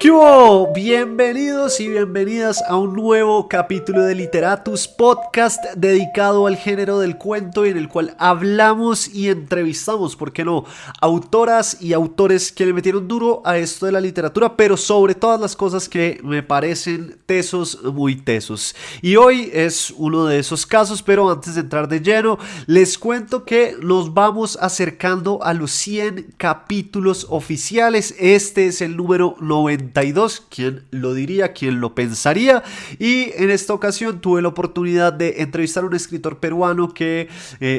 ¿Qué hubo? Bienvenidos y bienvenidas a un nuevo capítulo de Literatus Podcast dedicado al género del cuento, en el cual hablamos y entrevistamos, ¿por qué no?, autoras y autores que le metieron duro a esto de la literatura, pero sobre todas las cosas que me parecen tesos, muy tesos. Y hoy es uno de esos casos, pero antes de entrar de lleno, les cuento que nos vamos acercando a los 100 capítulos oficiales. Este es el número 92. ¿Quién lo diría? ¿Quién lo pensaría? Y en esta ocasión tuve la oportunidad de entrevistar a un escritor peruano que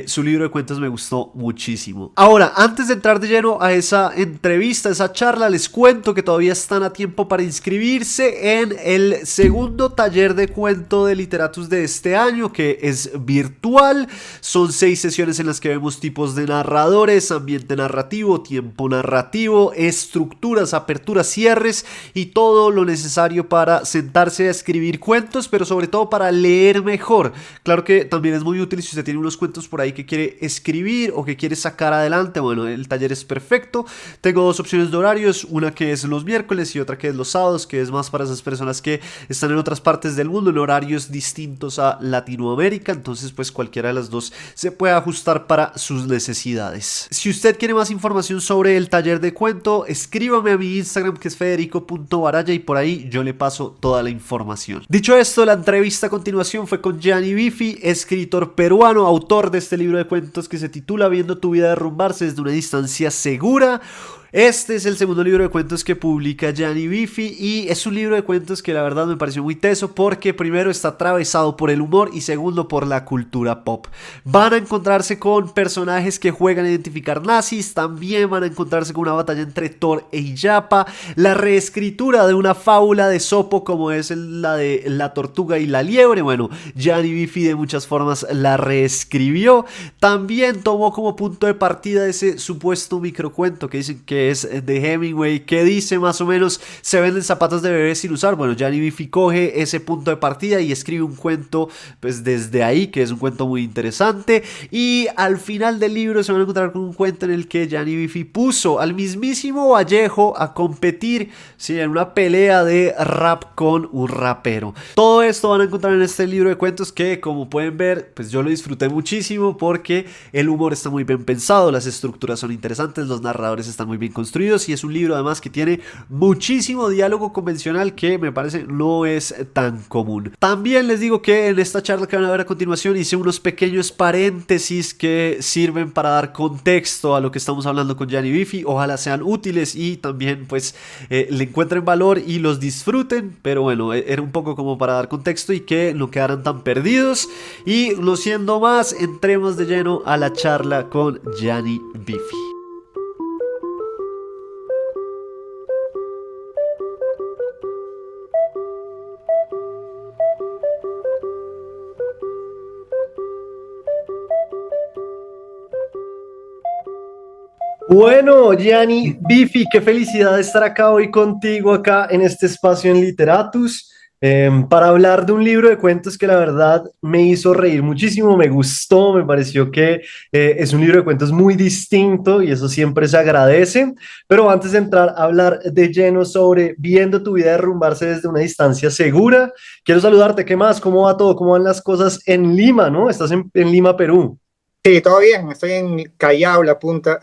su libro de cuentos me gustó muchísimo. Ahora, antes de entrar de lleno a esa entrevista, a esa charla, les cuento que todavía están a tiempo para inscribirse en el segundo taller de cuento de Literatus de este año, que es virtual. Son 6 sesiones en las que vemos tipos de narradores, ambiente narrativo, tiempo narrativo, estructuras, aperturas, cierres y todo lo necesario para sentarse a escribir cuentos, pero sobre todo para leer mejor. Claro que también es muy útil si usted tiene unos cuentos por ahí que quiere escribir o que quiere sacar adelante. Bueno, el taller es perfecto. Tengo 2 opciones de horarios, una que es los miércoles y otra que es los sábados, que es más para esas personas que están en otras partes del mundo, en horarios distintos a Latinoamérica. Entonces, pues cualquiera de las dos se puede ajustar para sus necesidades. Si usted quiere más información sobre el taller de cuento, escríbame a mi Instagram, que es federico.baraya, y por ahí yo le paso toda la información. Dicho esto, la entrevista a continuación fue con Gianni Biffi, escritor peruano, autor de este libro de cuentos que se titula Viendo tu vida derrumbarse desde una distancia segura. Este es el segundo libro de cuentos que publica Gianni Biffi y es un libro de cuentos que la verdad me pareció muy teso porque primero está atravesado por el humor y segundo por la cultura pop. Van a encontrarse con personajes que juegan a identificar nazis, también van a encontrarse con una batalla entre Thor e Illapa, la reescritura de una fábula de Sopo como es la de la tortuga y la liebre. Bueno, Gianni Biffi de muchas formas la reescribió. También tomó como punto de partida ese supuesto microcuento que dicen que es de Hemingway, que dice más o menos: se venden zapatos de bebé sin usar. Bueno, Gianni Biffi coge ese punto de partida y escribe un cuento pues desde ahí, que es un cuento muy interesante. Y al final del libro se van a encontrar con un cuento en el que Gianni Biffi puso al mismísimo Vallejo a competir, sí, en una pelea de rap con un rapero. Todo esto van a encontrar en este libro de cuentos que, como pueden ver, pues yo lo disfruté muchísimo porque el humor está muy bien pensado, las estructuras son interesantes, los narradores están muy bien construidos y es un libro además que tiene muchísimo diálogo convencional que me parece no es tan común. También les digo que en esta charla que van a ver a continuación hice unos pequeños paréntesis que sirven para dar contexto a lo que estamos hablando con Gianni Biffi. Ojalá sean útiles y también pues le encuentren valor y los disfruten, pero bueno, era un poco como para dar contexto y que no quedaran tan perdidos. Y no siendo más, entremos de lleno a la charla con Gianni Biffi. Bueno, Gianni Biffi, qué felicidad estar acá hoy contigo, acá en este espacio en Literatus, para hablar de un libro de cuentos que la verdad me hizo reír muchísimo, me gustó, me pareció que es un libro de cuentos muy distinto y eso siempre se agradece. Pero antes de entrar a hablar de lleno sobre Viendo tu vida derrumbarse desde una distancia segura, quiero saludarte. ¿Qué más? ¿Cómo va todo? ¿Cómo van las cosas en Lima, no? Estás en Lima, Perú. Sí, todo bien. Estoy en Callao, la punta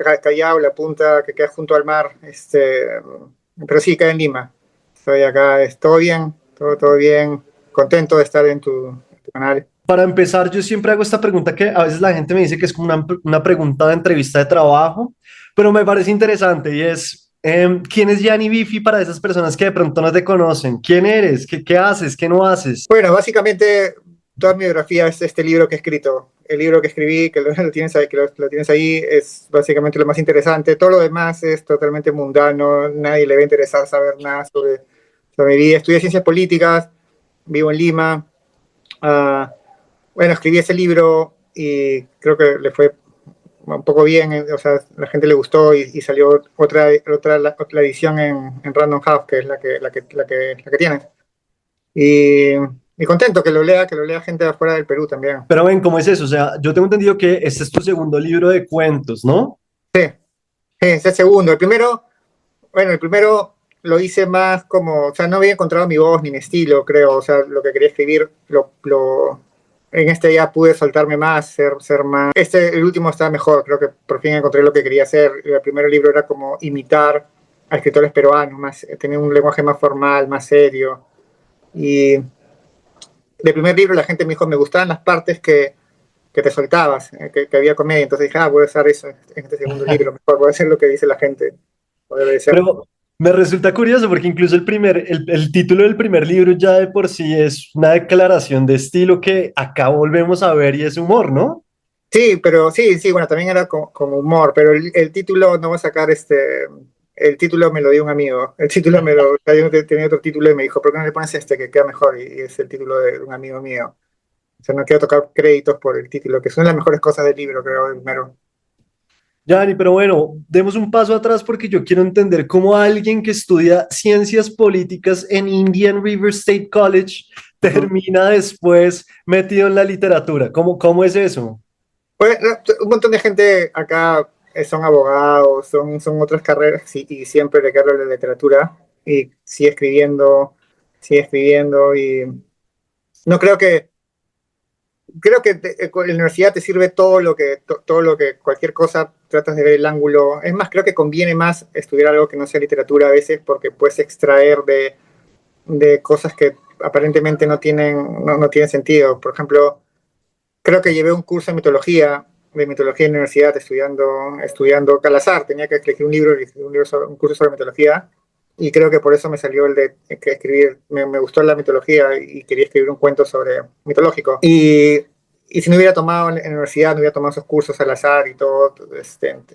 que queda junto al mar. Pero sí, queda en Lima. Estoy acá, es todo bien, todo bien. Contento de estar en tu canal. Para empezar, yo siempre hago esta pregunta que a veces la gente me dice que es como una pregunta de entrevista de trabajo, pero me parece interesante y es, ¿quién es Gianni Biffi para esas personas que de pronto no te conocen? ¿Quién eres? ¿Qué haces? ¿Qué no haces? Bueno, básicamente toda mi biografía es este libro que he escrito. El libro que escribí, que lo tienes ahí, lo tienes ahí, es básicamente lo más interesante. Todo lo demás es totalmente mundano. Nadie le va a interesar saber nada sobre mi vida. Estudié ciencias políticas, vivo en Lima. Bueno, escribí ese libro y creo que le fue un poco bien, o sea, la gente le gustó y salió otra edición en Random House, que es la que tienen. Y contento que lo lea gente de afuera del Perú también. Pero ven, ¿cómo es eso? O sea, yo tengo entendido que este es tu segundo libro de cuentos, ¿no? Sí, es el segundo. El primero lo hice más como, o sea, no había encontrado mi voz ni mi estilo, creo, o sea, lo que quería escribir, en este ya pude soltarme más, ser más. El último está mejor, creo que por fin encontré lo que quería hacer. El primer libro era como imitar a escritores peruanos, más, tenía un lenguaje más formal, más serio. Y del primer libro la gente me dijo, me gustaban las partes que te soltabas, que había comedia. Entonces dije, voy a usar eso en este segundo libro, mejor voy a hacer lo que dice la gente, o debe de ser. Pero me resulta curioso porque incluso el título del primer libro ya de por sí es una declaración de estilo que acá volvemos a ver y es humor, ¿no? Sí, pero sí, bueno, también era con humor, pero el título no va a sacar el título me lo dio un amigo, el título tenía otro título y me dijo, ¿por qué no le pones este que queda mejor? Y es el título de un amigo mío. O sea, no quiero tocar créditos por el título, que son las mejores cosas del libro, creo, primero. Yanni, pero bueno, demos un paso atrás porque yo quiero entender cómo alguien que estudia ciencias políticas en Indian River State College Ujú. termina después metido en la literatura. ¿Cómo es eso? Pues, un montón de gente acá son abogados, son otras carreras y siempre le carga la literatura y sigue escribiendo y no creo que en la universidad te sirve todo lo que cualquier cosa tratas de ver el ángulo. Es más, creo que conviene más estudiar algo que no sea literatura a veces porque puedes extraer de cosas que aparentemente no tienen sentido. Por ejemplo, creo que llevé un curso de mitología en la universidad estudiando Calazar. Tenía que elegir un libro, un curso sobre mitología. Y creo que por eso me salió el de que escribir, me gustó la mitología y quería escribir un cuento sobre mitológico. Y si no hubiera tomado en la universidad, no hubiera tomado esos cursos al azar y todo,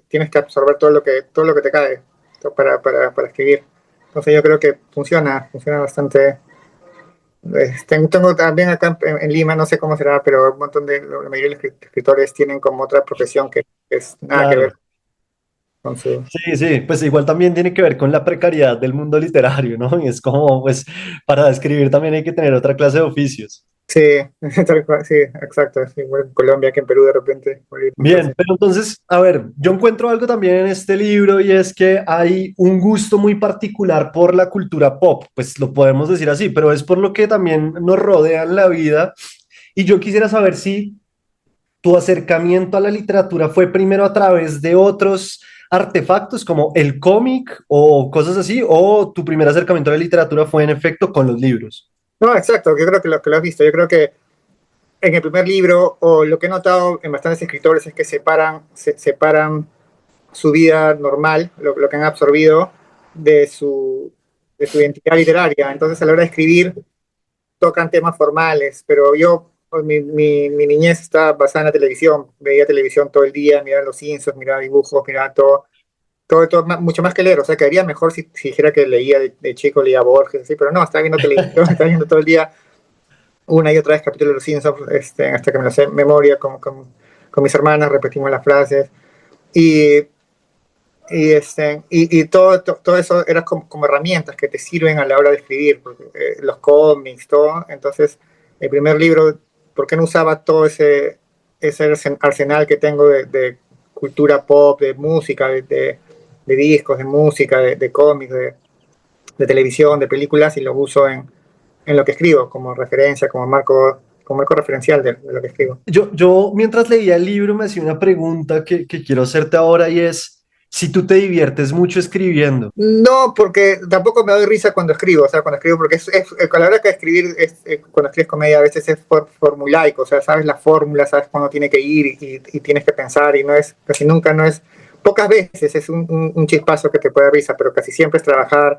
tienes que absorber todo lo que te cae para escribir. Entonces yo creo que funciona bastante. Tengo también acá en Lima, no sé cómo será, pero un montón la mayoría de los escritores tienen como otra profesión que es nada que ver Claro. con su... Sí, sí, pues igual también tiene que ver con la precariedad del mundo literario, ¿no? Y es como, pues, para escribir también hay que tener otra clase de oficios. Sí, tal cual, sí, exacto. Sí, igual en Colombia, que en Perú de repente. Bien, pero entonces, a ver, yo encuentro algo también en este libro y es que hay un gusto muy particular por la cultura pop, pues lo podemos decir así, pero es por lo que también nos rodea en la vida. Y yo quisiera saber si tu acercamiento a la literatura fue primero a través de otros artefactos como el cómic o cosas así, o tu primer acercamiento a la literatura fue en efecto con los libros. No, exacto, yo creo que lo has visto. Yo creo que en el primer libro, o lo que he notado en bastantes escritores, es que separan su vida normal, lo que han absorbido, de de su identidad literaria. Entonces, a la hora de escribir, tocan temas formales, pero yo, pues, mi niñez está basada en la televisión, veía televisión todo el día, miraba Los Simpsons, miraba dibujos, miraba todo mucho más que leer, o sea, quedaría mejor si dijera que leía de chico, leía Borges, así, pero no, estaba viendo televisión, estaba viendo todo el día una y otra vez capítulos de Los Simpsons, hasta que me lo sé de memoria, con mis hermanas, repetimos las frases, y todo eso era como herramientas que te sirven a la hora de escribir, porque, los cómics, todo. Entonces, el primer libro, ¿por qué no usaba todo ese arsenal que tengo de cultura pop, de música, de discos, de música, de cómics, de televisión, de películas, y lo uso en lo que escribo, como referencia, como marco referencial de lo que escribo? Yo mientras leía el libro me hacía una pregunta que quiero hacerte ahora y es si tú te diviertes mucho escribiendo. No, porque tampoco me doy risa cuando escribo, o sea, cuando escribo, porque a la hora que escribir, cuando escribes comedia, a veces es formulaico, o sea, sabes la fórmula, sabes cuándo tiene que ir y tienes que pensar, y casi nunca no es, pocas veces es un chispazo que te puede dar risa, pero casi siempre es trabajar,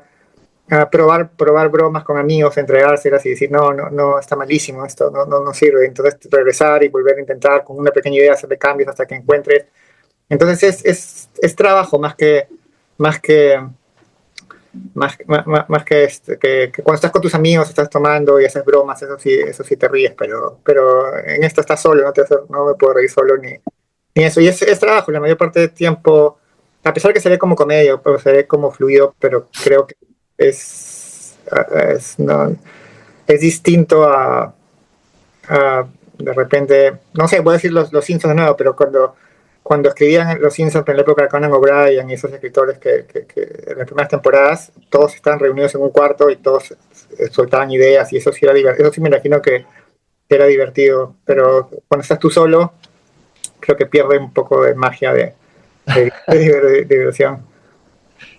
probar bromas con amigos, entregárselas y decir, no, está malísimo, esto no sirve, entonces regresar y volver a intentar con una pequeña idea, hacerle cambios hasta que encuentres. Entonces es trabajo más que más que cuando estás con tus amigos, estás tomando y haces bromas, eso sí te ríes, pero en esto estás solo, no me puedo reír solo ni eso. Y es trabajo, la mayor parte del tiempo, a pesar que se ve como comedia, o se ve como fluido, pero creo que es, no, es distinto de repente, no sé, voy a decir los Simpsons de nuevo, pero cuando escribían Los Simpsons en la época de Conan O'Brien y esos escritores que en las primeras temporadas, todos estaban reunidos en un cuarto y todos soltaban ideas, y eso sí era divertido. Eso sí me imagino que era divertido, pero cuando estás tú solo, creo que pierde un poco de magia de diversión.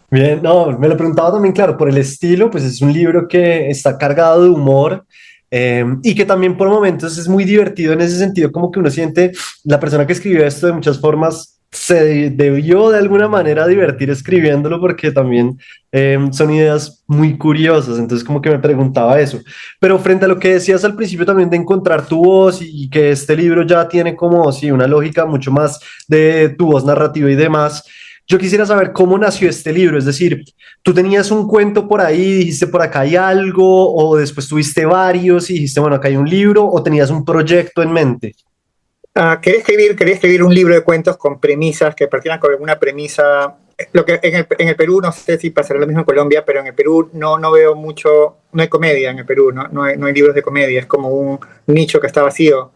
Bien, no, me lo preguntaba también, claro, por el estilo, pues es un libro que está cargado de humor y que también por momentos es muy divertido en ese sentido, como que uno siente, la persona que escribió esto de muchas formas se debió de alguna manera divertir escribiéndolo porque también son ideas muy curiosas, entonces como que me preguntaba eso. Pero frente a lo que decías al principio también de encontrar tu voz y que este libro ya tiene como, sí, una lógica mucho más de tu voz narrativa y demás. Yo quisiera saber cómo nació este libro, es decir, tú tenías un cuento por ahí, dijiste por acá hay algo, o después tuviste varios y dijiste, bueno, acá hay un libro, o tenías un proyecto en mente. Quería escribir un libro de cuentos con premisas que partieran con alguna premisa. Lo que en el Perú, no sé si pasará lo mismo en Colombia, pero en el Perú no veo mucho, no hay comedia en el Perú, no hay libros de comedia, es como un nicho que está vacío.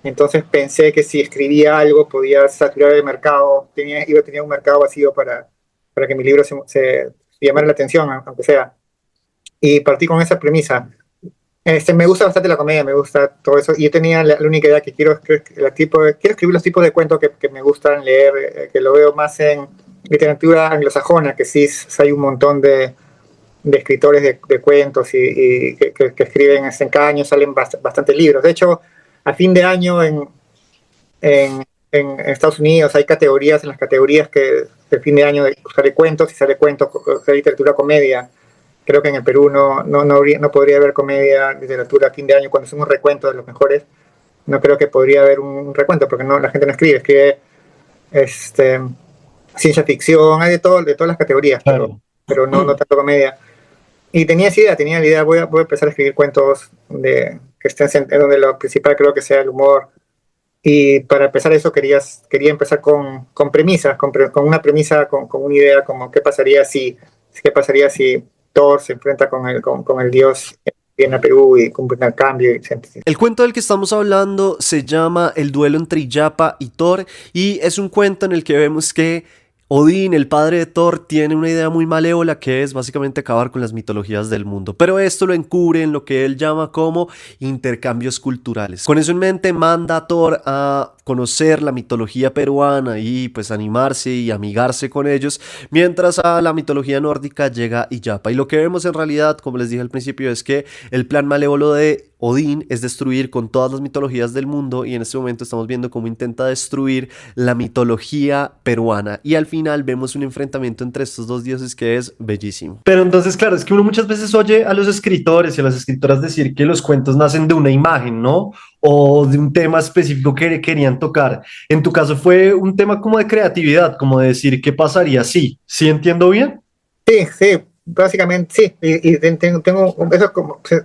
Entonces pensé que si escribía algo podía saturar el mercado, tenía un mercado vacío para que mi libro se llamara la atención, aunque sea. Y partí con esa premisa. Me gusta bastante la comedia, me gusta todo eso. Y yo tenía la única idea que quiero escribir los tipos de cuentos que me gustan leer, que lo veo más en literatura anglosajona, que sí hay un montón de escritores de cuentos y que escriben en cada año salen bastantes libros. De hecho, a fin de año en Estados Unidos hay categorías, en las categorías que de fin de año sale cuentos y sale literatura comedia. Creo que en el Perú no podría haber comedia, literatura a fin de año cuando hacemos un recuento de los mejores. No creo que podría haber un recuento porque la gente no escribe ciencia ficción, hay de todas las categorías, Claro. pero no tanto comedia. Y tenía la idea, voy a empezar a escribir cuentos que estén en donde lo principal creo que sea el humor. Y para empezar eso quería empezar con premisas, con una premisa, con una idea como qué pasaría si Thor se enfrenta con el dios, viene a Perú y cumple un cambio. El cuento del que estamos hablando se llama El duelo entre Yapa y Thor y es un cuento en el que vemos que Odín, el padre de Thor, tiene una idea muy malévola que es básicamente acabar con las mitologías del mundo, pero esto lo encubre en lo que él llama como intercambios culturales. Con eso en mente manda a Thor a conocer la mitología peruana y pues animarse y amigarse con ellos, mientras a la mitología nórdica llega Iyapa. Y lo que vemos en realidad, como les dije al principio, es que el plan malévolo de Odín es destruir con todas las mitologías del mundo y en este momento estamos viendo cómo intenta destruir la mitología peruana y al final vemos un enfrentamiento entre estos dos dioses que es bellísimo. Pero entonces, claro, es que uno muchas veces oye a los escritores y a las escritoras decir que los cuentos nacen de una imagen, ¿no? O de un tema específico que querían tocar. En tu caso fue un tema como de creatividad, como de decir qué pasaría si. ¿Sí entiendo bien? Sí, básicamente sí. Y tengo eso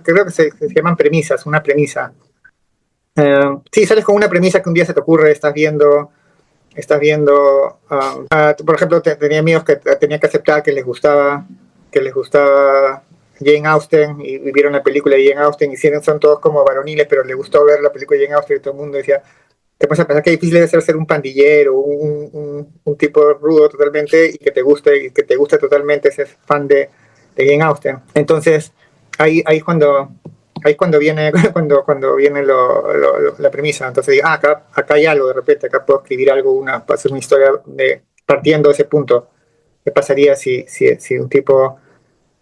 creo que se llaman premisas, una premisa. Sí, sales con una premisa que un día se te ocurre, estás viendo, por ejemplo, tenía amigos que tenía que aceptar que les gustaba Jane Austen y vieron la película de Jane Austen y son todos como varoniles, pero les gustó ver la película de Jane Austen y todo el mundo decía, te pones a pensar que difícil debe ser un pandillero, un tipo rudo totalmente y que te guste totalmente, ser fan de Jane Austen. Entonces, ahí cuando viene la premisa. Entonces digo, acá hay algo de repente, acá puedo escribir algo, hacer una historia partiendo de ese punto. ¿Qué pasaría si un tipo,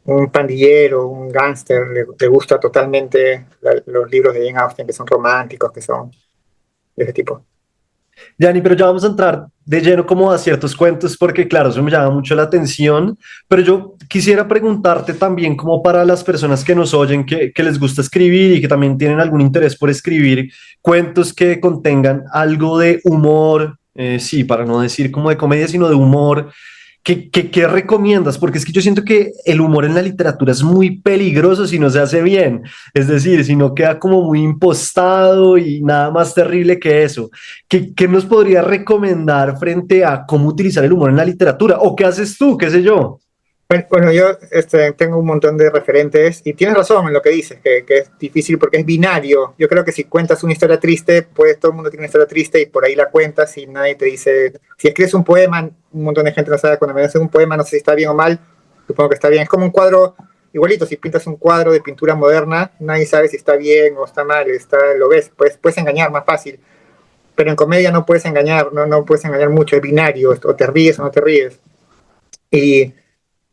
un pandillero, un gángster, le gusta totalmente los libros de Jane Austen, que son románticos, que son de ese tipo? Yanni, pero ya vamos a entrar de lleno como a ciertos cuentos porque claro, eso me llama mucho la atención, pero yo quisiera preguntarte también como para las personas que nos oyen, que les gusta escribir y que también tienen algún interés por escribir cuentos que contengan algo de humor, sí, para no decir como de comedia, sino de humor. ¿Qué recomiendas? Porque es que yo siento que el humor en la literatura es muy peligroso si no se hace bien. Es decir, si no queda como muy impostado y nada más terrible que eso. ¿Qué nos podría recomendar frente a cómo utilizar el humor en la literatura? ¿O qué haces tú? ¿Qué sé yo? Bueno, yo tengo un montón de referentes y tienes razón en lo que dices, que es difícil porque es binario. Yo creo que si cuentas una historia triste, pues todo el mundo tiene una historia triste y por ahí la cuentas y nadie te dice, si escribes un poema, un montón de gente no sabe cuando me hacen un poema, no sé si está bien o mal, supongo que está bien. Es como un cuadro, igualito, si pintas un cuadro de pintura moderna, nadie sabe si está bien o está mal, lo ves, puedes engañar más fácil. Pero en comedia no puedes engañar, no puedes engañar mucho, es binario, o te ríes o no te ríes. Y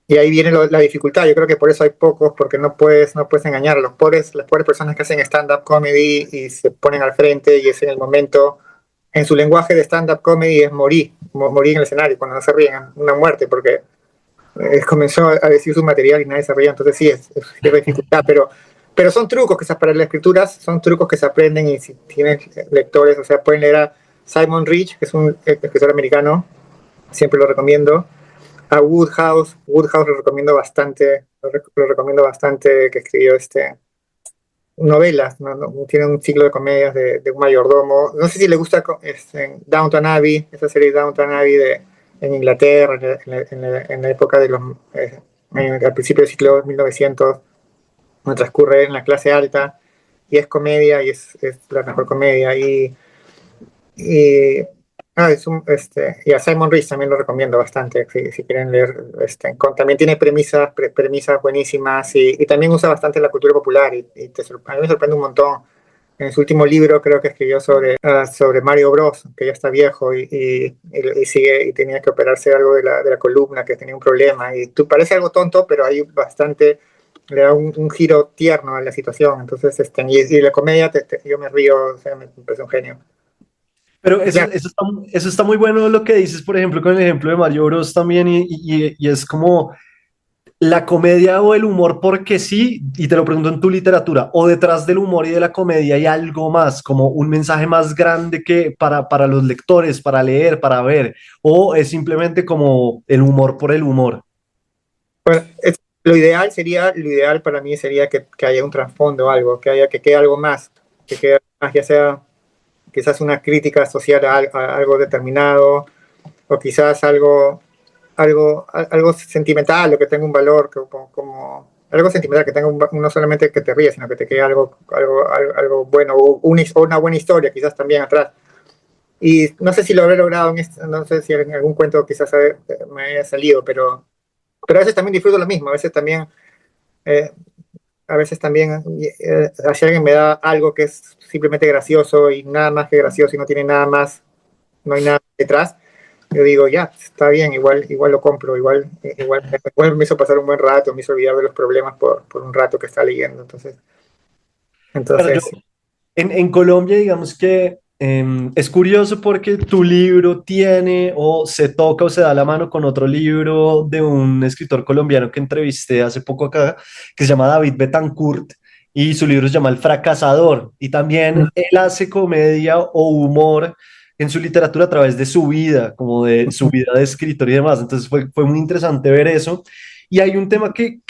y ahí viene la dificultad. Yo creo que por eso hay pocos, porque no puedes engañar. Las pobres personas que hacen stand-up comedy y se ponen al frente y es en el momento, en su lenguaje de stand-up comedy es morir en el escenario, cuando no se ríen, una muerte, porque comenzó a decir su material y nadie se ría. Entonces sí, es cierta dificultad, pero son trucos que para las escrituras, son trucos que se aprenden y si tienes lectores, o sea, pueden leer a Simon Rich, que es un escritor americano, siempre lo recomiendo, a Woodhouse lo recomiendo bastante, que escribió novelas, tiene un ciclo de comedias de un mayordomo. No sé si le gusta Downton Abbey, esa serie Downton Abbey en Inglaterra, en la época de al principio del siglo 1900, donde transcurre en la clase alta, y es comedia, y es la mejor comedia, y y a Simon Rees también lo recomiendo bastante, si quieren leer. También tiene premisas buenísimas y también usa bastante la cultura popular a mí me sorprende un montón. En su último libro creo que escribió sobre Mario Bros, que ya está viejo y sigue y tenía que operarse algo de la columna, que tenía un problema. Y tú parece algo tonto, pero hay bastante, le da un giro tierno a la situación. Entonces, y la comedia, yo me río, o sea, me parece un genio. Pero Ya, eso está muy bueno lo que dices, por ejemplo, con el ejemplo de Mario Bros también, y es como la comedia o el humor porque sí, y te lo pregunto en tu literatura, o detrás del humor y de la comedia hay algo más, como un mensaje más grande que para los lectores, para leer, para ver, o es simplemente como el humor por el humor. bueno, lo ideal para mí sería que haya un trasfondo, algo, que quede algo más, ya sea quizás una crítica social a algo determinado, o quizás algo sentimental, o que tenga un valor, algo sentimental, que tenga no solamente que te ríes, sino que te quede algo bueno, o una buena historia, quizás también atrás. Y no sé si lo habré logrado no sé si en algún cuento quizás me haya salido, pero a veces también disfruto lo mismo, eh, a veces también si alguien me da algo que es simplemente gracioso y nada más que gracioso y no tiene nada más, no hay nada detrás, yo digo, ya, está bien, igual lo compro, igual me hizo pasar un buen rato, me hizo olvidar de los problemas por un rato que está leyendo. Entonces, Claro, yo entonces en Colombia, digamos que es curioso porque tu libro tiene o se toca o se da la mano con otro libro de un escritor colombiano que entrevisté hace poco acá, que se llama David Betancourt, y su libro se llama El Fracasador. Y también él hace comedia o humor en su literatura a través de su vida, como de su vida de escritor y demás. Entonces fue muy interesante ver eso. Y hay un tema que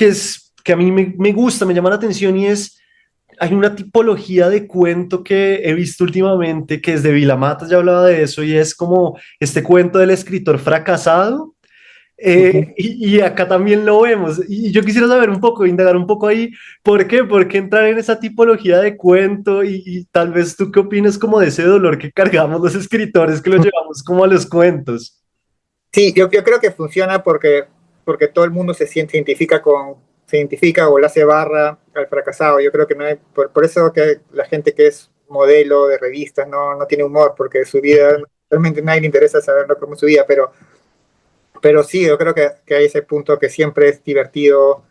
a mí me gusta, me llama la atención y es hay una tipología de cuento que he visto últimamente, que es de Vilamatas, ya hablaba de eso, y es como este cuento del escritor fracasado. Y acá también lo vemos. Y yo quisiera saber un poco, indagar un poco ahí, ¿por qué? ¿Por qué entrar en esa tipología de cuento? Y tal vez tú qué opinas como de ese dolor que cargamos los escritores que lo llevamos como a los cuentos. sí, yo creo que funciona porque todo el mundo se identifica o le hace barra al fracasado. Yo creo que no hay, por eso que la gente que es modelo de revistas no tiene humor, porque su vida, realmente nadie le interesa saber cómo es su vida, pero sí, yo creo que hay ese punto que siempre es divertido,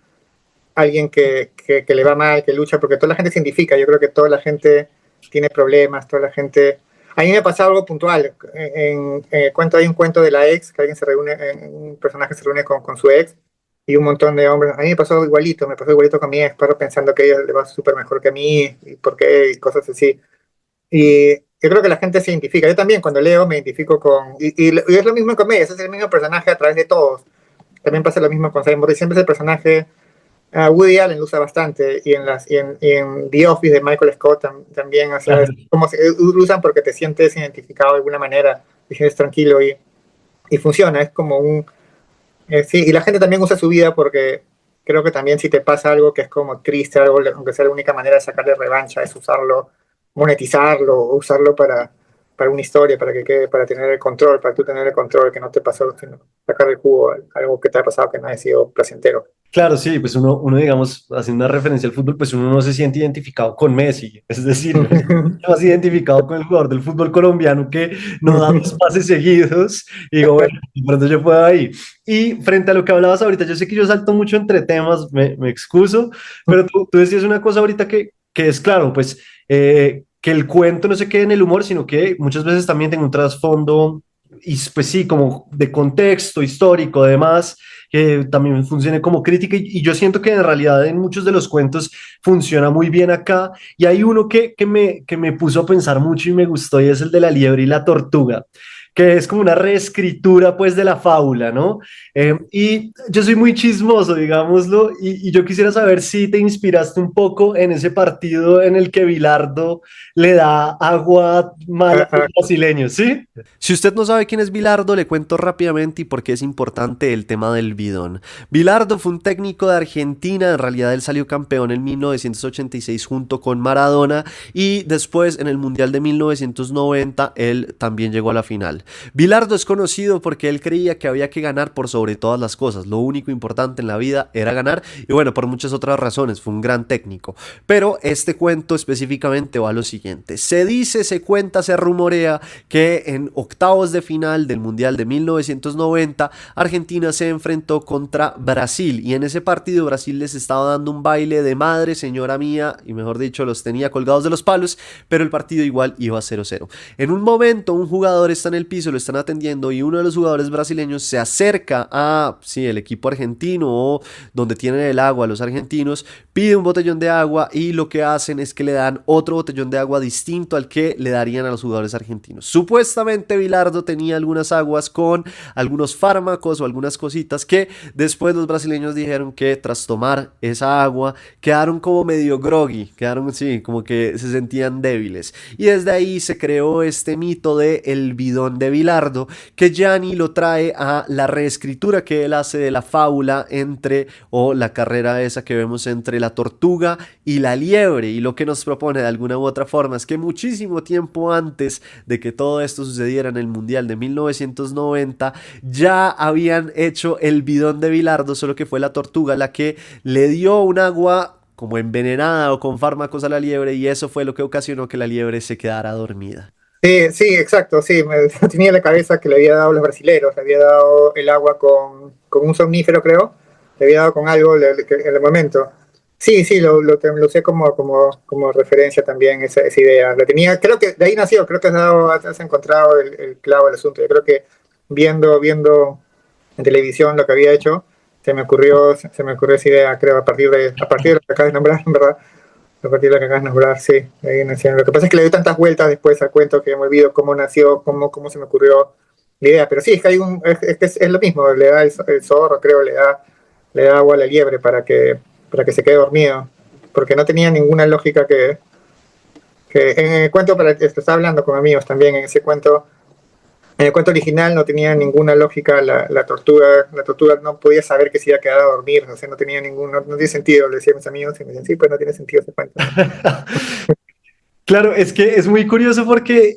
alguien que le va mal, que lucha, porque toda la gente se identifica. Yo creo que toda la gente tiene problemas, toda la gente. A mí me ha pasado algo puntual. En el cuento hay un cuento de la ex, que alguien se reúne, un personaje se reúne con su ex y un montón de hombres. A mí me pasó igualito con mi ex, pero pensando que a ella le va súper mejor que a mí, y por qué, y cosas así. Y yo creo que la gente se identifica. Yo también cuando leo me identifico y es lo mismo en comedia, es el mismo personaje a través de todos. También pasa lo mismo con Simon Reed, siempre es el personaje. Woody Allen lo usa bastante y en The Office de Michael Scott también, o sea, lo usan porque te sientes identificado de alguna manera, te sientes tranquilo y funciona, Sí, y la gente también usa su vida porque creo que también si te pasa algo que es como triste, algo, aunque sea la única manera de sacarle revancha, es usarlo, monetizarlo, o usarlo para una historia, para que quede, para tener el control, para tú tener el control, que no te pasó, sino sacar el jugo a algo que te ha pasado que no haya sido placentero. Claro, sí, pues uno, digamos, haciendo una referencia al fútbol, pues uno no se siente identificado con Messi, es decir, uno se siente más identificado con el jugador del fútbol colombiano que no da dos pases seguidos, y digo, bueno, de pronto yo puedo ahí. Y frente a lo que hablabas ahorita, yo sé que yo salto mucho entre temas, me excuso, pero tú decías una cosa ahorita que es claro, pues que el cuento no se quede en el humor, sino que muchas veces también tiene un trasfondo, y pues sí, como de contexto histórico, además que también funcione como crítica y yo siento que en realidad en muchos de los cuentos funciona muy bien acá y hay uno que me puso a pensar mucho y me gustó y es el de la liebre y la tortuga, que es como una reescritura pues de la fábula, ¿no? Y yo soy muy chismoso, digámoslo, y yo quisiera saber si te inspiraste un poco en ese partido en el que Bilardo le da agua mala a los brasileños, ¿sí? Si usted no sabe quién es Bilardo, le cuento rápidamente y por qué es importante el tema del bidón. Bilardo fue un técnico de Argentina, en realidad él salió campeón en 1986 junto con Maradona y después en el Mundial de 1990 él también llegó a la final. Bilardo es conocido porque él creía que había que ganar por sobre todas las cosas, lo único importante en la vida era ganar y bueno, por muchas otras razones, fue un gran técnico. Pero este cuento específicamente va a lo siguiente, se dice, se cuenta, se rumorea que en octavos de final del Mundial de 1990, Argentina se enfrentó contra Brasil y en ese partido Brasil les estaba dando un baile de madre, señora mía, y mejor dicho, los tenía colgados de los palos, pero el partido igual iba 0-0. En un momento, un jugador está en el piso, lo están atendiendo y uno de los jugadores brasileños se acerca a, sí, el equipo argentino o donde tienen el agua los argentinos, pide un botellón de agua y lo que hacen es que le dan otro botellón de agua distinto al que le darían a los jugadores argentinos. Supuestamente Bilardo tenía algunas aguas con algunos fármacos o algunas cositas que después los brasileños dijeron que tras tomar esa agua quedaron como medio groggy, quedaron sí, como que se sentían débiles. Y desde ahí se creó este mito de el bidón de Bilardo que Gianni lo trae a la reescritura que él hace de la fábula entre o la carrera esa que vemos entre la tortuga y la liebre y lo que nos propone de alguna u otra forma es que muchísimo tiempo antes de que todo esto sucediera en el Mundial de 1990 ya habían hecho el bidón de Bilardo, solo que fue la tortuga la que le dio un agua como envenenada o con fármacos a la liebre y eso fue lo que ocasionó que la liebre se quedara dormida. Sí, sí, exacto, sí, me tenía en la cabeza que le había dado a los brasileros, le había dado el agua con un somnífero, creo, le había dado con algo en el momento. Sí, sí, lo usé como referencia también esa idea. La tenía, creo que de ahí nació, creo que has encontrado el clavo del asunto. Yo creo que viendo en televisión lo que había hecho, se me ocurrió esa idea, creo, a partir de lo que acabas de nombrar, en verdad. A partir de lo que acabas de nombrar, sí, ahí nació. Lo que pasa es que le doy tantas vueltas después al cuento que me olvido cómo nació, cómo se me ocurrió la idea. Pero sí, es que es lo mismo, le da el zorro, creo, le da agua a la liebre para que se quede dormido. Porque no tenía ninguna lógica que en el cuento, estaba hablando con amigos también, en el cuento original no tenía ninguna lógica la tortuga no podía saber que se iba a quedar a dormir, o sea, no tiene sentido, le decía a mis amigos y me decían, sí, pues no tiene sentido ese cuento. Claro, es que es muy curioso porque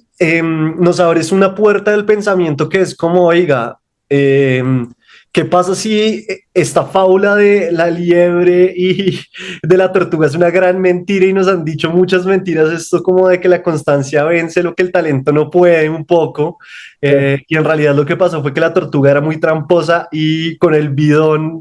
nos abres una puerta del pensamiento que es como, oiga, ¿qué pasa si esta fábula de la liebre y de la tortuga es una gran mentira y nos han dicho muchas mentiras? Esto como de que la constancia vence lo que el talento no puede un poco. Y en realidad lo que pasó fue que la tortuga era muy tramposa y con el bidón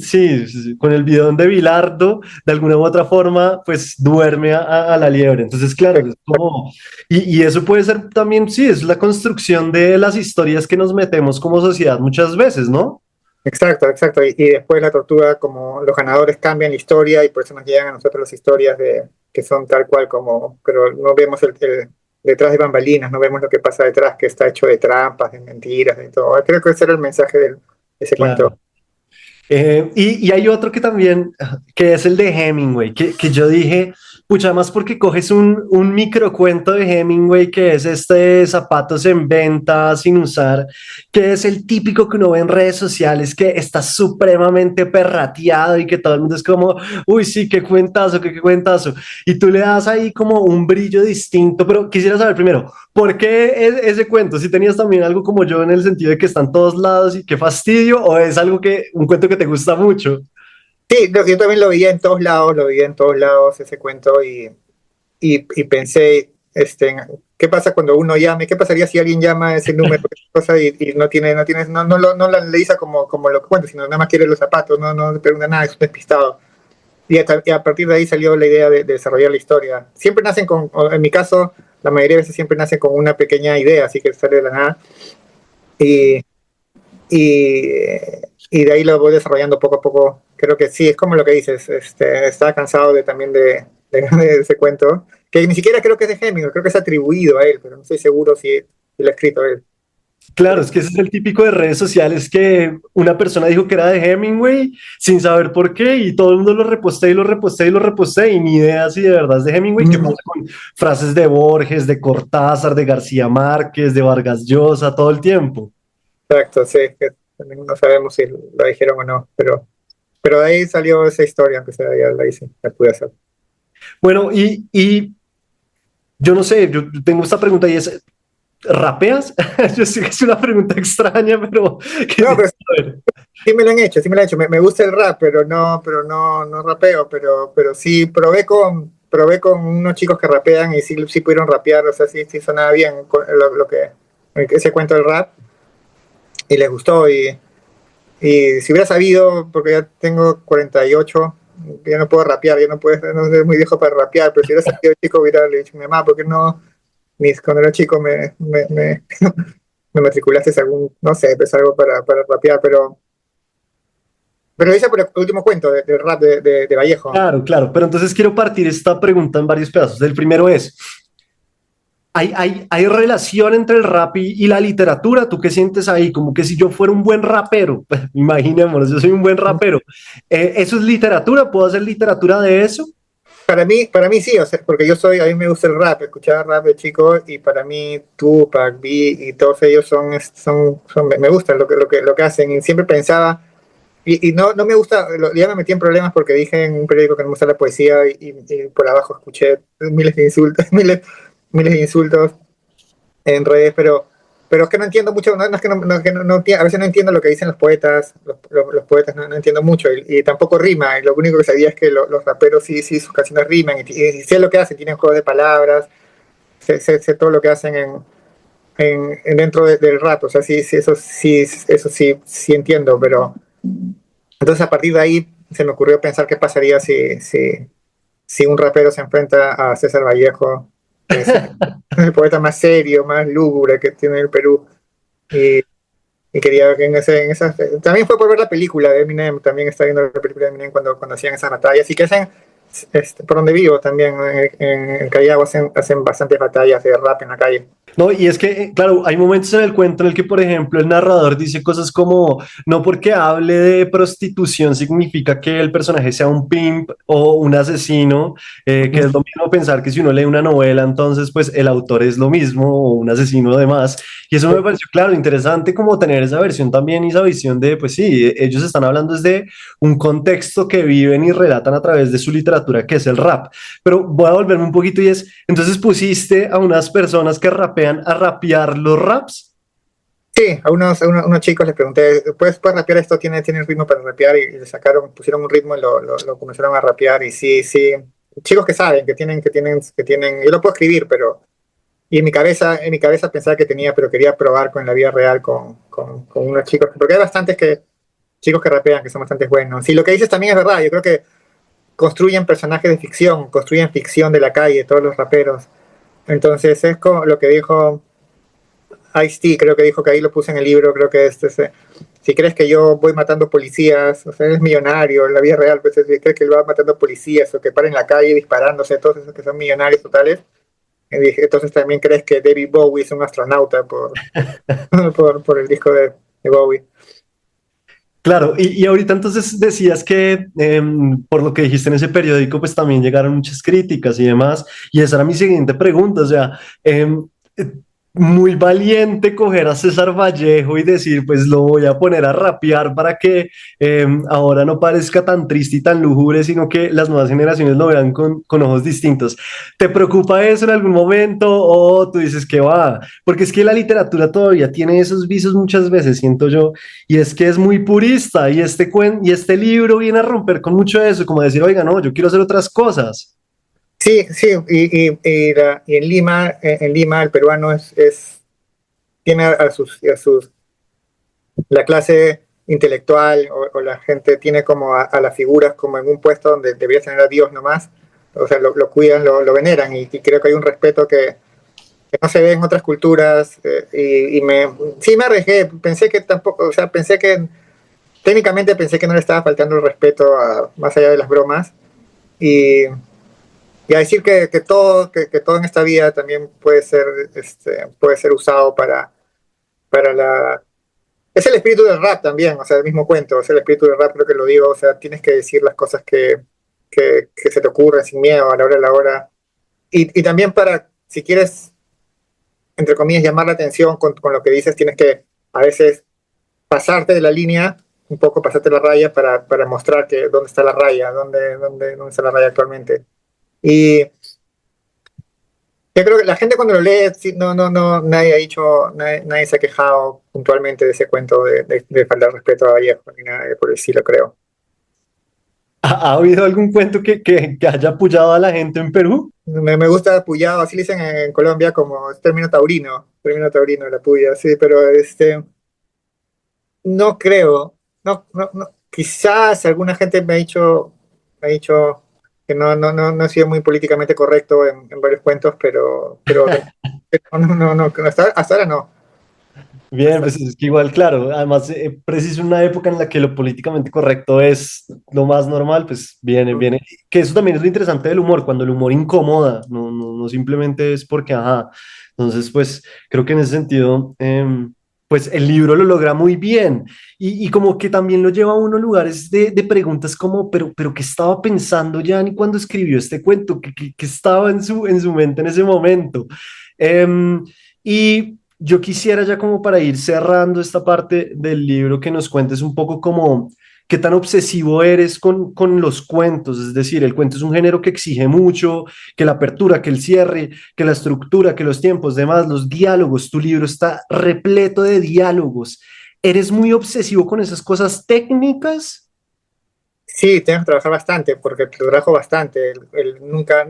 sí, con el bidón de Bilardo, de alguna u otra forma, pues duerme a la liebre. Entonces, claro, es como, y eso puede ser también, sí, es la construcción de las historias que nos metemos como sociedad muchas veces, ¿no? Exacto, exacto. Y después la tortuga, como los ganadores cambian la historia y por eso nos llegan a nosotros las historias que son tal cual como, pero no vemos el detrás de bambalinas, no vemos lo que pasa detrás, que está hecho de trampas, de mentiras, de todo. Creo que ese era el mensaje de ese cuento. Claro. Y hay otro que también, que es el de Hemingway, que yo dije, pucha, además porque coges un microcuento de Hemingway que es este zapatos en venta sin usar, que es el típico que uno ve en redes sociales, que está supremamente perrateado y que todo el mundo es como, uy, sí, qué cuentazo, qué cuentazo. Y tú le das ahí como un brillo distinto, pero quisiera saber primero, ¿por qué ese cuento? Si tenías también algo como yo en el sentido de que está en todos lados y qué fastidio, o es algo que, un cuento que te gusta mucho. Sí, yo también lo veía en todos lados, lo veía en todos lados ese cuento y pensé, ¿qué pasa cuando uno llame? ¿Qué pasaría si alguien llama a ese número cosa y no lo analiza como lo que cuenta, sino nada más quiere los zapatos, no le pregunta nada, es un despistado. Y a partir de ahí salió la idea de desarrollar la historia. Siempre nacen en mi caso, la mayoría de veces siempre nacen con una pequeña idea, así que sale de la nada. Y, y, y de ahí lo voy desarrollando poco a poco. Creo que sí, es como lo que dices, estaba cansado también de ese cuento, que ni siquiera creo que es de Hemingway, creo que es atribuido a él, pero no estoy seguro si lo ha escrito él. Claro, es que ese es el típico de redes sociales que una persona dijo que era de Hemingway sin saber por qué y todo el mundo lo reposté y lo reposté y lo reposté y ni idea si de verdad es de Hemingway, que pasa con frases de Borges, de Cortázar, de García Márquez, de Vargas Llosa, todo el tiempo. Exacto, sí, que no sabemos si lo dijeron o no, pero de ahí salió esa historia, aunque sea, ya la hice, la pude hacer. Bueno, y yo no sé, yo tengo esta pregunta y es, ¿rapeas? Yo sé que es una pregunta extraña, pero No, quisiera pero saber. sí me lo han hecho, sí me lo han hecho. Me gusta el rap, pero no rapeo, pero sí probé con unos chicos que rapean y sí pudieron rapear, o sea, sí sonaba bien ese cuento del rap y les gustó y si hubiera sabido, porque ya tengo 48, ya no puedo rapear, ya no puedo, no soy muy viejo para rapear, pero si hubiera sabido chico hubiera le dicho a mi mamá, ¿por qué no? Cuando era chico me matriculaste algún, no sé, pues algo para rapear, pero lo hice por el último cuento del rap de Vallejo. Claro, claro, pero entonces quiero partir esta pregunta en varios pedazos. El primero es, ¿hay relación entre el rap y la literatura? ¿Tú qué sientes ahí? Como que si yo fuera un buen rapero, imaginémonos, yo soy un buen rapero. ¿Eso es literatura? ¿Puedo hacer literatura de eso? Para mí sí, o sea, porque a mí me gusta el rap, escuchaba rap de chico y para mí Tupac, Big y todos ellos me gustan lo que hacen y siempre pensaba, y no me gusta, ya me metí en problemas porque dije en un periódico que no me gusta la poesía y por abajo escuché miles de insultos, miles de insultos en redes, pero es que no entiendo mucho, no es que a veces no entiendo lo que dicen los poetas, los poetas no entiendo mucho y tampoco rima, y lo único que sabía es que los raperos sí, sus canciones riman y sé lo que hacen, tienen juegos de palabras, sé todo lo que hacen dentro del rap, o sea, sí, eso sí entiendo, pero entonces a partir de ahí se me ocurrió pensar qué pasaría si un rapero se enfrenta a César Vallejo, que es el poeta más serio, más lúgubre que tiene el Perú. Y, y quería que también fue por ver la película de Eminem, también está viendo la película de Eminem cuando hacían esas batallas. Y que hacen, por donde vivo también, en Callao hacen bastantes batallas de rap en la calle. No, y es que, claro, hay momentos en el cuento en el que, por ejemplo, el narrador dice cosas como, no porque hable de prostitución significa que el personaje sea un pimp o un asesino, que es lo mismo pensar que si uno lee una novela, entonces, pues el autor es lo mismo o un asesino además. Y eso me pareció, claro, interesante como tener esa versión también y esa visión de, pues sí, ellos están hablando desde un contexto que viven y relatan a través de su literatura, que es el rap. Pero voy a volverme un poquito y es, entonces pusiste a unas personas que rapean a rapear los raps. Sí, a unos chicos les pregunté, ¿puedes rapear esto? ¿Tiene ritmo para rapear? Y le pusieron un ritmo y lo comenzaron a rapear. Y sí, chicos que saben, yo lo puedo escribir, y en mi cabeza pensaba que tenía, pero quería probar con la vida real con unos chicos, porque hay bastantes chicos que rapean, que son bastante buenos. Y lo que dices también es verdad, yo creo que construyen personajes de ficción, construyen ficción de la calle, todos los raperos. Entonces es como lo que dijo Ice-T, creo que dijo que ahí lo puse en el libro, creo que si crees que yo voy matando policías, o sea, eres millonario en la vida real, pues si crees que él va matando policías o que para en la calle disparándose, todos esos que son millonarios totales, entonces también crees que David Bowie es un astronauta por el disco de Bowie. Claro, y ahorita entonces decías que por lo que dijiste en ese periódico, pues también llegaron muchas críticas y demás, y esa era mi siguiente pregunta, o sea, eh, muy valiente coger a César Vallejo y decir, pues lo voy a poner a rapear para que ahora no parezca tan triste y tan lúgubre, sino que las nuevas generaciones lo vean con ojos distintos. ¿Te preocupa eso en algún momento o tú dices que va? Porque es que la literatura todavía tiene esos visos muchas veces, siento yo, y es que es muy purista y y este libro viene a romper con mucho de eso, como decir, oiga, no, yo quiero hacer otras cosas. Sí, sí, y en Lima el peruano tiene la clase intelectual o la gente tiene como a las figuras como en un puesto donde debería tener a Dios nomás, o sea, lo cuidan, lo veneran y creo que hay un respeto que no se ve en otras culturas sí me arriesgué, pensé que tampoco, o sea, técnicamente pensé que no le estaba faltando el respeto más allá de las bromas y, y a decir que todo en esta vida también puede ser usado para la... Es el espíritu del rap también, o sea, el mismo cuento, es el espíritu del rap, creo que lo digo, o sea, tienes que decir las cosas que se te ocurren sin miedo a la hora de la hora. Y también si quieres, entre comillas, llamar la atención con lo que dices, tienes que a veces pasarte de la línea, un poco pasarte la raya para mostrar que dónde está la raya, dónde está la raya actualmente. Y yo creo que la gente cuando lo lee, sí, nadie ha dicho, nadie se ha quejado puntualmente de ese cuento de faltar respeto a Vallejo, ni nada por el estilo, creo. ¿Ha habido algún cuento que haya apoyado a la gente en Perú? Me gusta apoyado, así le dicen en Colombia como término taurino, la puya, sí, pero no creo, quizás alguna gente me ha dicho que no he sido muy políticamente correcto en varios cuentos, pero hasta ahora no. Bien, pues es que igual, claro, además, preciso en una época en la que lo políticamente correcto es lo más normal, pues viene, que eso también es lo interesante del humor, cuando el humor incomoda, no simplemente es porque, ajá, entonces, pues creo que en ese sentido, pues el libro lo logra muy bien y como que también lo lleva a uno a lugares de preguntas como, pero ¿qué estaba pensando Gianni cuando escribió este cuento? ¿Qué estaba en su mente en ese momento? Y yo quisiera ya como para ir cerrando esta parte del libro que nos cuentes un poco como qué tan obsesivo eres con los cuentos, es decir, el cuento es un género que exige mucho, que la apertura, que el cierre, que la estructura, que los tiempos, demás, los diálogos, tu libro está repleto de diálogos. ¿Eres muy obsesivo con esas cosas técnicas? Sí, tengo que trabajar bastante, porque trabajo bastante. Nunca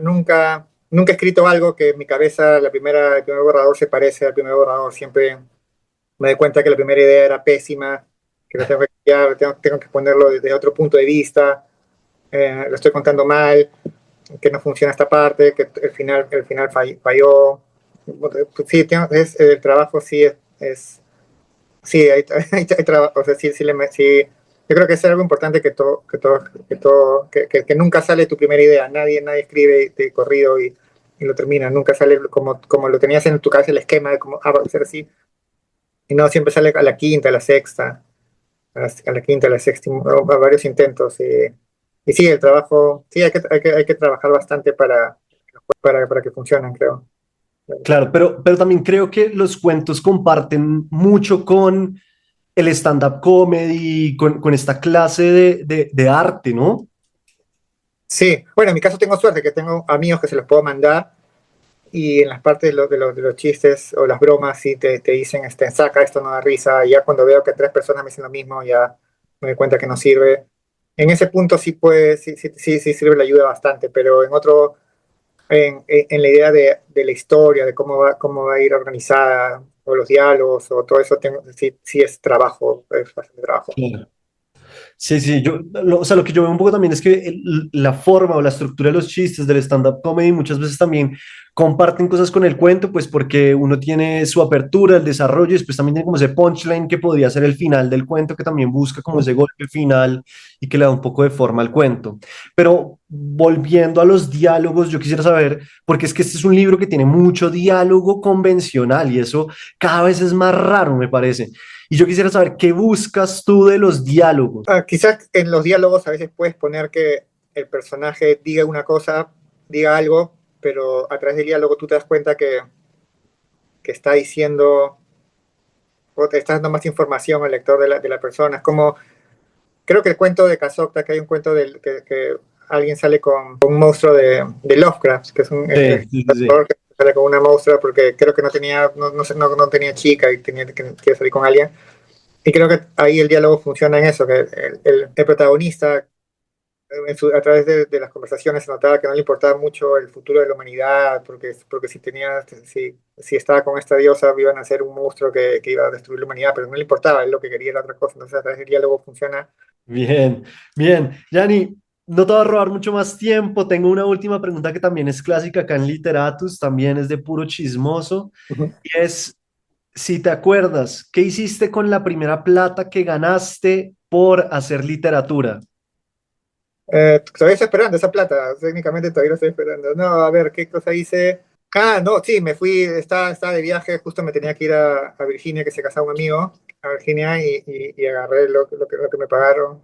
he escrito algo que en mi cabeza, el primer borrador se parece al primer borrador. Siempre me doy cuenta que la primera idea era pésima, que lo tengo que cambiar, tengo que ponerlo desde otro punto de vista, lo estoy contando mal, que no funciona esta parte, que el final falló. Sí, el trabajo sí sí, hay trabajo, o sea, sí, yo creo que es algo importante que nunca sale tu primera idea, nadie escribe de corrido y lo termina, nunca sale como lo tenías en tu cabeza el esquema de cómo va a ser así, y no, siempre sale a la quinta, a la sexta, a la quinta, a la sexta, a varios intentos, y sí, el trabajo, sí, hay que trabajar bastante para que funcionen, creo. Claro, pero también creo que los cuentos comparten mucho con el stand-up comedy, con esta clase de arte, ¿no? Sí, bueno, en mi caso tengo suerte que tengo amigos que se los puedo mandar y en las partes de los chistes o las bromas sí te dicen, saca, esto no da risa, y ya cuando veo que tres personas me dicen lo mismo, ya me doy cuenta que no sirve. En ese punto sí sirve la ayuda bastante, pero en la idea de la historia, de cómo va a ir organizada, o los diálogos, o todo eso, sí es trabajo, es bastante trabajo. Claro. Sí, sí, o sea, lo que yo veo un poco también es que la forma o la estructura de los chistes del stand-up comedy muchas veces también comparten cosas con el cuento, pues porque uno tiene su apertura, el desarrollo, y después también tiene como ese punchline que podría ser el final del cuento, que también busca como ese golpe final y que le da un poco de forma al cuento. Pero volviendo a los diálogos, yo quisiera saber, porque es que este es un libro que tiene mucho diálogo convencional y eso cada vez es más raro, me parece. Y yo quisiera saber qué buscas tú de los diálogos. Quizás en los diálogos a veces puedes poner que el personaje diga una cosa, diga algo, pero a través del diálogo tú te das cuenta que está diciendo, o te está dando más información al lector de la persona. Es como, creo que el cuento de Kazokta, que hay un cuento que alguien sale con un monstruo de Lovecraft, que es un Sí, sí, sí. que sale con una monstrua porque creo que no tenía chica y tenía que salir con alguien. Y creo que ahí el diálogo funciona en eso, que el protagonista a través de las conversaciones se notaba que no le importaba mucho el futuro de la humanidad, porque si estaba con esta diosa iban a ser un monstruo que iba a destruir la humanidad, pero no le importaba, él lo que quería era otra cosa. Entonces a través del diálogo funciona. Bien, bien. Yanni, no te voy a robar mucho más tiempo. Tengo una última pregunta que también es clásica acá en Literatus, también es de puro chismoso. Ujú. Y es, si te acuerdas, ¿qué hiciste con la primera plata que ganaste por hacer literatura? Todavía estoy esperando esa plata, técnicamente todavía lo estoy esperando. No, a ver, ¿qué cosa hice? No, sí, me fui, estaba de viaje, justo me tenía que ir a Virginia, que se casaba un amigo, a Virginia, y agarré lo que me pagaron,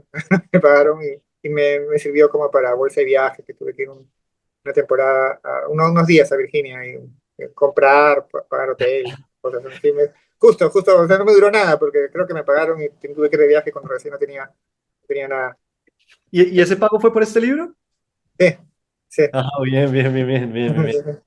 me pagaron y me sirvió como para bolsa de viaje, que tuve que ir una temporada, unos días a Virginia y comprar, pagar hotel, cosas así. Justo, o sea, no me duró nada, porque creo que me pagaron y tuve que ir de viaje cuando recién no tenía nada. ¿Y ese pago fue por este libro? Sí, sí. Ah, bien, bien, bien, bien, bien, bien.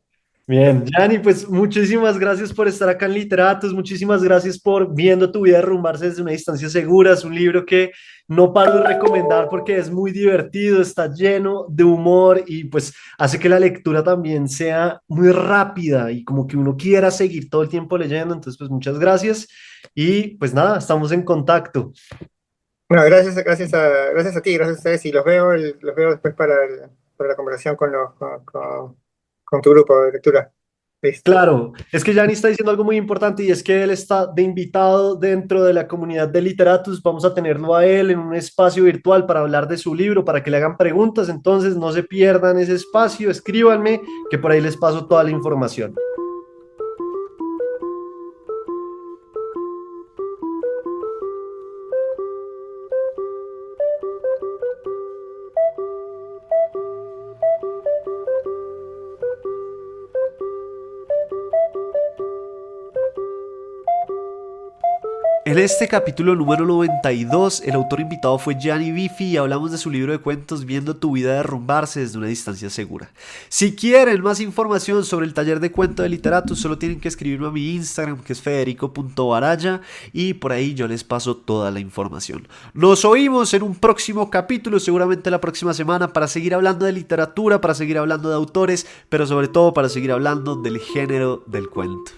Bien, Yanni, pues muchísimas gracias por estar acá en Literatos, muchísimas gracias por Viendo tu vida derrumbarse desde una distancia segura. Es un libro que no paro de recomendar porque es muy divertido, está lleno de humor y pues hace que la lectura también sea muy rápida y como que uno quiera seguir todo el tiempo leyendo. Entonces, pues muchas gracias y pues nada, estamos en contacto. Bueno, gracias a ti, gracias a ustedes, y los veo después para la conversación con tu grupo de lectura. Listo. Claro, es que Yanni está diciendo algo muy importante y es que él está de invitado dentro de la comunidad de literatos. Vamos a tenerlo a él en un espacio virtual para hablar de su libro, para que le hagan preguntas. Entonces, no se pierdan ese espacio, escríbanme que por ahí les paso toda la información. En este capítulo número 92, el autor invitado fue Gianni Bifi y hablamos de su libro de cuentos Viendo tu vida derrumbarse desde una distancia segura. Si quieren más información sobre el taller de cuento de literatos, solo tienen que escribirme a mi Instagram, que es federico.baraya, y por ahí yo les paso toda la información. Nos oímos en un próximo capítulo, seguramente la próxima semana, para seguir hablando de literatura, para seguir hablando de autores, pero sobre todo para seguir hablando del género del cuento.